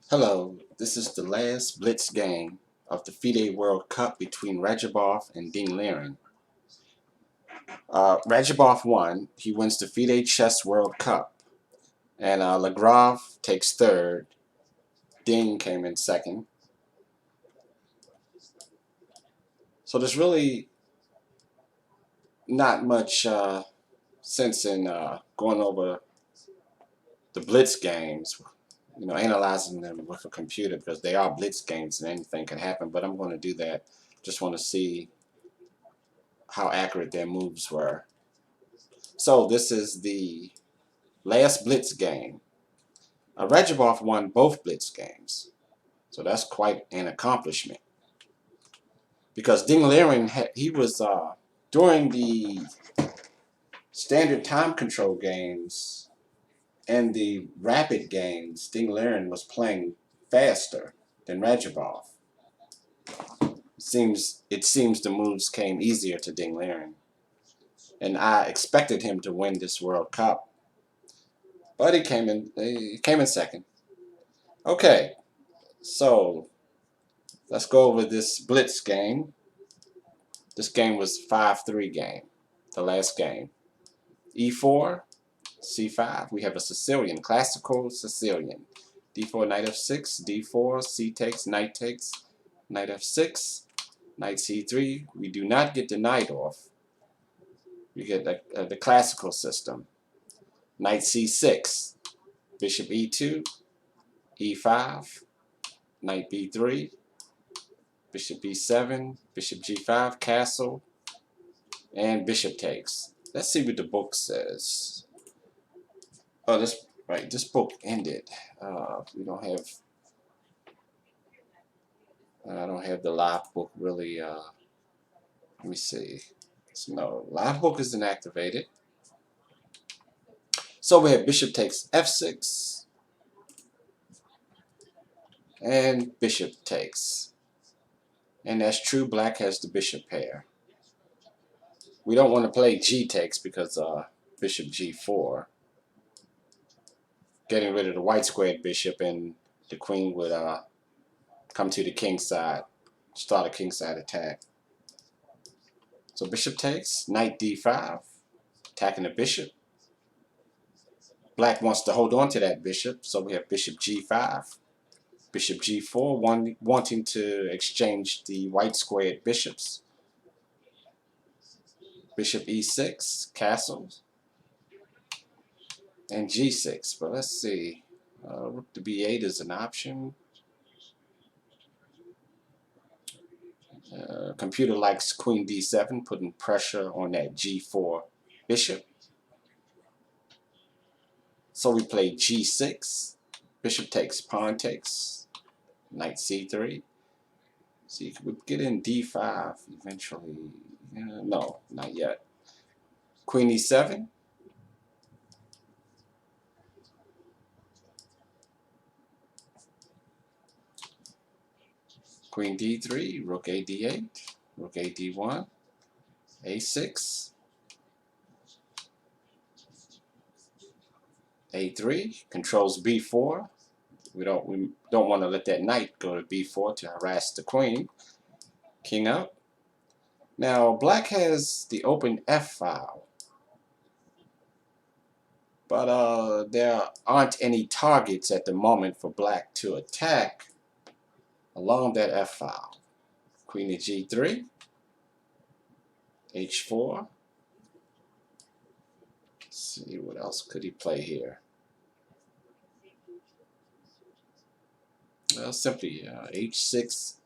Hello, this is the last blitz game of the Fide World Cup between Radjabov and Liren. Radjabov won. He wins the Fide Chess World Cup. And Lagrave takes third. Ding came in second. So there's really not much sense in going over the blitz games, analyzing them with a computer because they are blitz games and anything can happen. But I'm going to do that. Just want to see how accurate their moves were. So this is the last blitz game. Radjabov won both blitz games, so that's quite an accomplishment. Because Liren, he was during the standard time control games and the rapid games, Liren was playing faster than Radjabov. It seems the moves came easier to Liren, and I expected him to win this World Cup, but he came in second. Okay, so let's go over this blitz game. This game was 5-3 game, the last game. E4, C5. We have a Sicilian, classical Sicilian. D4, knight f6, D4, C takes, knight f6, knight C3. We do not get the knight off. We get the classical system. Knight C6, bishop E2, E5, knight B3, bishop B7, bishop G5, castle, and bishop takes. Let's see what the book says. Oh, this book ended. We don't have. I don't have the live book really. Let me see. So, no, live book isn't activated. So we have bishop takes f6 and bishop takes, and that's true. Black has the bishop pair. We don't want to play g takes because bishop g4, getting rid of the white squared bishop, and the queen would come to the king side, start a king side attack. So bishop takes, knight d5, attacking the bishop. Black wants to hold on to that bishop, so we have bishop g5, bishop g4, wanting to exchange the white squared bishops. Bishop e6, castles, and g6. But let's see, rook to b8 is an option. Computer likes queen d7, putting pressure on that g4 bishop. So we play g6, bishop takes, pawn takes, knight c3. See, we get in d5 eventually. No, not yet. Queen e7. Queen d3, rook a d8, rook a d1, a6, a3, controls b4. We don't want to let that knight go to b4 to harass the queen. King up. Now black has the open f file, but there aren't any targets at the moment for black to attack along that f file. Queen to g3, h4. Let's see, what else could he play here? Well, simply h6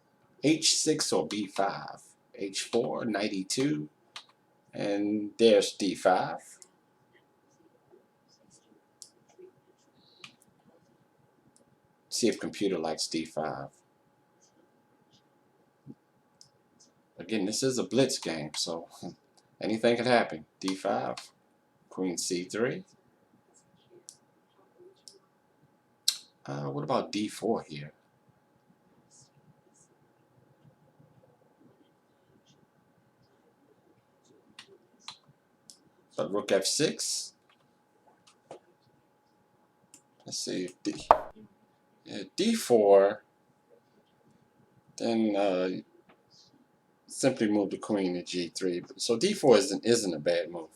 or b5, h4, knight e2, and there's d5. See if computer likes d5. Again, this is a blitz game, so anything can happen. d5, queen c3. What about d4 here? But rook f6. Let's see if D4, then simply move the queen to G3. So D4 isn't a bad move.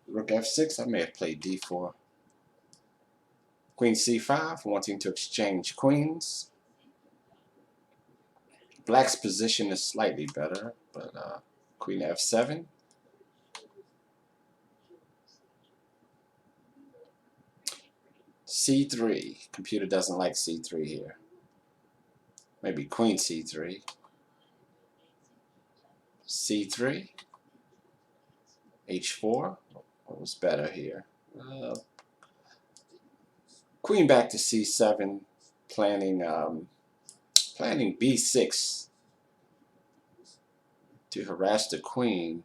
Rook F6, I may have played D4. Queen C5, wanting to exchange queens. Black's position is slightly better, but Queen F7. C3. Computer doesn't like C3 here. Maybe Queen C3. C3. H4. What was better here? Queen back to C7. Planning B6 to harass the queen.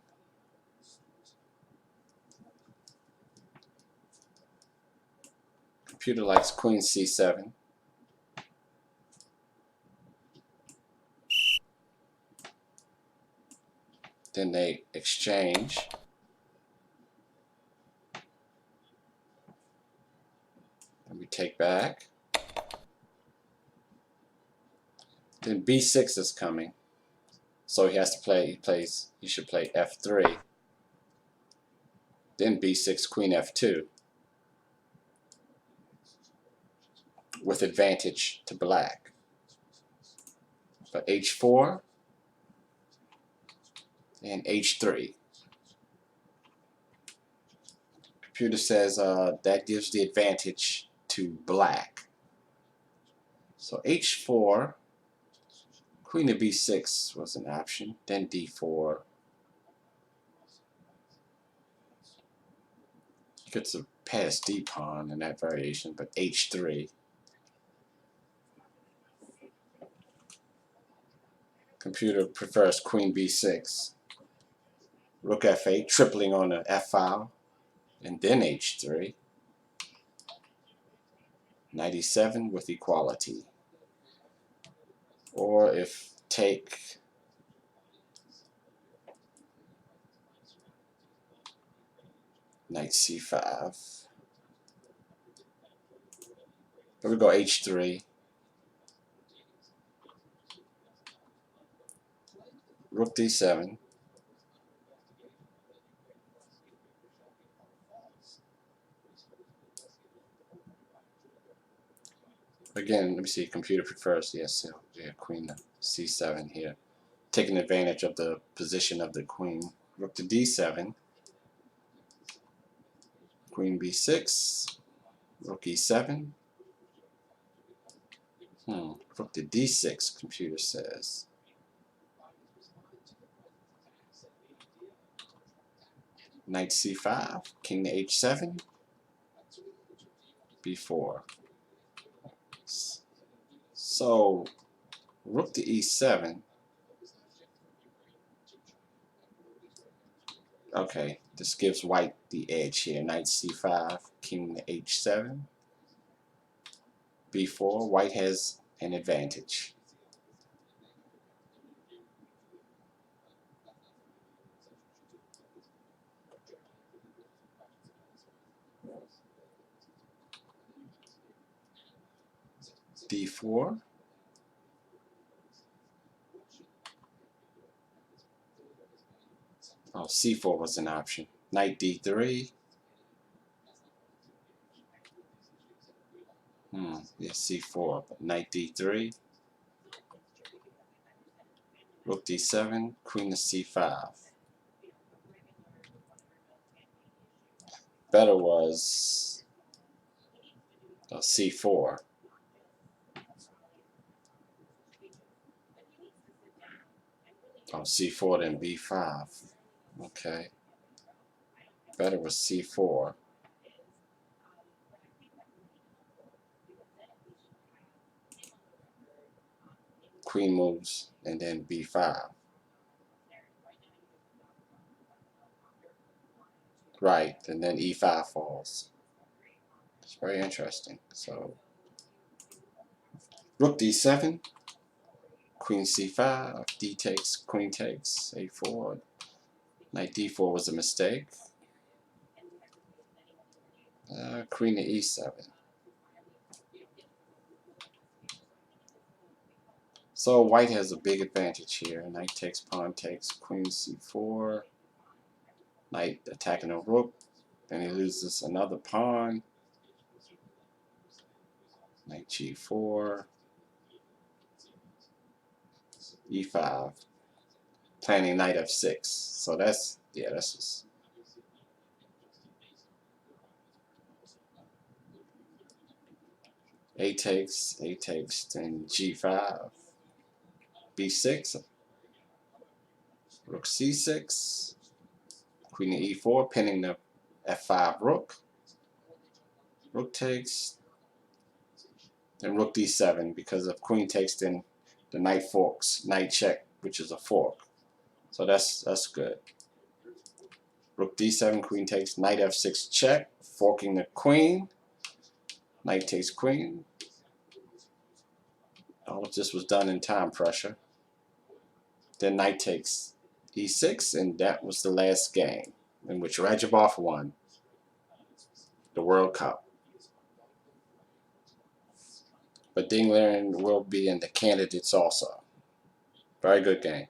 Computer likes Queen C7. Then they exchange. And we take back. Then B6 is coming. So he has to play, he should play F3. Then B6, Queen F2. With advantage to black. But H4 and H3. Computer says that gives the advantage to black. So H4, Queen to B6 was an option. Then D4. Gets a pass D pawn in that variation, but H3. Computer prefers Queen B6. Rook F8, tripling on the F file, and then H3. 97 with equality. Or if take Knight C5. Here we go H3. Rook D7. Again, let me see, computer prefers, yes, yeah, Queen C7 here. Taking advantage of the position of the queen. Rook to D7. Queen B6. Rook E7. Rook to D6, computer says. Knight C5. King to H7. B4. So, Rook to E7. Okay, this gives white the edge here. Knight C5, King to H7. B4, white has an advantage. D4. Oh, C4 was an option. Knight D3. Yes, C4, but Knight D3. Rook D7, Queen to C5. Better was C4. Oh, C4 then B5. Okay. Better was C4. Queen moves and then B5. Right, and then E5 falls. It's very interesting. So, Rook D7. Queen C5, D takes, Queen takes, A4. Knight D4 was a mistake. Queen to E7. So white has a big advantage here. Knight takes, pawn takes, queen c4. Knight attacking a rook. Then he loses another pawn. Knight g4. e5. Planning knight f6. So that's, yeah, that's just... A takes, then g5. b6. Rook c6. Queen to e4, pinning the f5 rook. Rook takes, then rook d7. Because if queen takes, then the knight forks. Knight check, which is a fork. So that's good. Rook d7, queen takes, knight f6 check, forking the queen. Knight takes queen. All of this was done in time pressure. Then knight takes e6, and that was the last game in which Radjabov won the World Cup. But Liren will be in the candidates also. Very good game.